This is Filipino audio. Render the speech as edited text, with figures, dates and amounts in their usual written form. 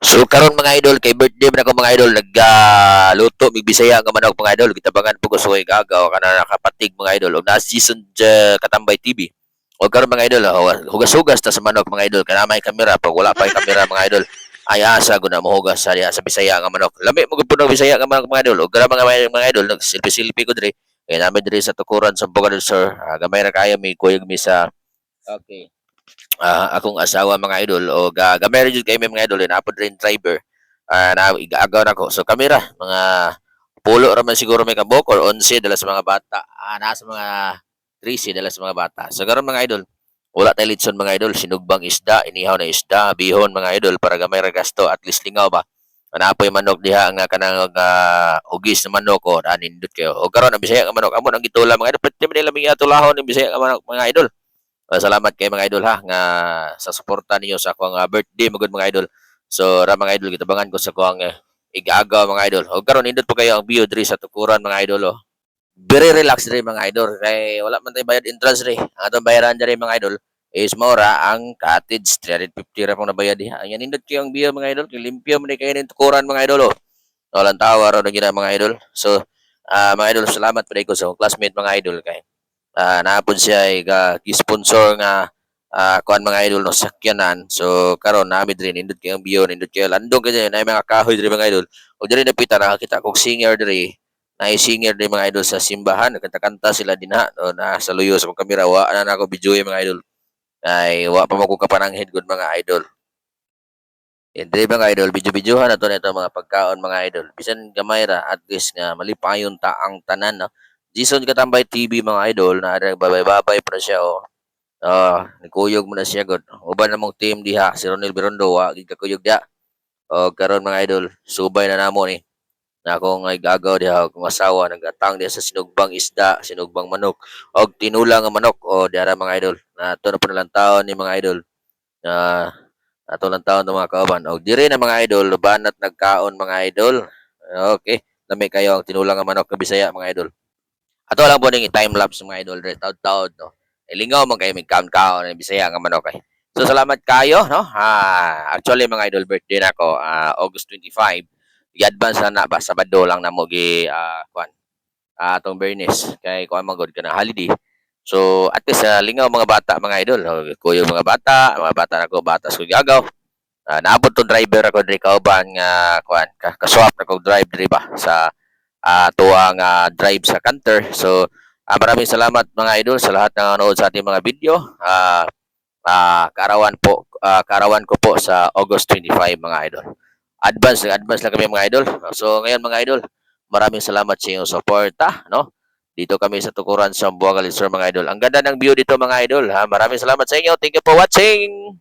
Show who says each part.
Speaker 1: So karon mga idol kay birthday man ako mga idol nagluto mig Bisaya nga manok mga idol gitabangan po ko sa gagaw kana nakapatig mga idol og na season Katambay TV. O karon mga idol hugas-hugas ta sa manok mga idol kana may kamera pag wala pa yung kamera mga idol ay asa gud na mohugas sa diha sa Bisaya nga manok. Lami mo gud puno Bisaya nga manok mga idol. Og karon mga idol nagsilpi-silpi ko diri kay namin diri sa tukuran sa Bogador sir. Gamay ra kayo mi kuyog mi sa okay akong asawa mga idol o gamay ra jud kay may mga idol na pod rin driver na igaagaw nako so kamera mga pulo ra man siguro may kabok or 11 dala sa mga bata nasa mga 13 dala sa mga bata so karon mga idol wala tay litson mga idol sinugbang isda inihaw na isda bihon mga idol para gamay ra gasto at least lingaw ba anapoy manok diha nga kanang ugis na manok o anindot kayo o karon ang Bisaya nga manok amo nang gitula mga idol pwede man nila mga tulahon ng Bisaya nga manok mga idol. Salamat kay mga idol ha nga sa suporta niyo sa akong birthday magud mga idol. So ra mga idol gitabangan ko sa akong igaagaw mga idol. Og karon indot po kayo ang view diri sa tukuran mga idol oh. Very relax diri mga idol kay wala man tay bayad entrance diri. Ang atong bayaran diri mga idol is mora ang cottage 350 ra pong nabayad diha. Yan indot kayo ang view mga idol kay limpyo man kayo ning tukuran mga idol oh. Walang tawa ra gina mga idol. So mga idol salamat pa ko sa akong classmate mga idol kay napod siya ay gi-sponsor nga kuan mga idol no sakyanan so karon nami diri nindot kay ang biyo nindot kay landong kay na mga kahoy diri mga idol o diri napita nakakita kog singer diri na singer diri mga idol sa simbahan kanta-kanta sila dinha no, na sa luyo sa kamera wa na nako video mga idol ay wa pa mo ko kapananghid gud mga idol. Diri mga idol video-videohan nato nito mga pagkaon mga idol bisan gamay ra at least nga malipayon ta ang tanan no. Jason Katambay TV mga idol na nagbabay-babay pa na siya oh. Nagkuyog mo na siya god. Uban namong team diha si Ronel Birondo wa gid kakuyog dia. O karon mga idol, subay na namo ni. Na akong gagaw diha akong asawa nagatang diha sa sinugbang isda, sinugbang manok og tinulang nga manok o diara mga idol. Na ato na po lang taon ni mga idol. Ato lang taon ng mga kauban. Og dire na mga idol, banat nagkaon mga idol. Okay, lami kayo ang tinulang nga manok nga Bisaya mga idol. Ato lang po ning time lapse mga idol re taud-taud no. Lingaw man kayo mig count ng Bisaya nga manok kay. So salamat kayo no. Actually mga idol birthday nako August 25. I-advance na ba Sabado lang namo gi kuan. Atong Bernes kay kuan magod kana holiday. So at least lingaw mga bata mga idol. Kuyo mga bata nako batas ko gagaw. Naabot tong driver ako diri kauban nga kuan kaswap na kog drive diri ba sa tuwang drive sa Canter. So, maraming salamat mga idol sa lahat ng nanood sa ating mga video. Kaarawan ko po sa August 25 mga idol. Advance lang kami mga idol. So, ngayon mga idol, maraming salamat sa inyong suporta, no? Dito kami sa Tukuran sa Buanga Lisur mga idol. Ang ganda ng view dito mga idol, ha? Maraming salamat sa inyo. Thank you for watching.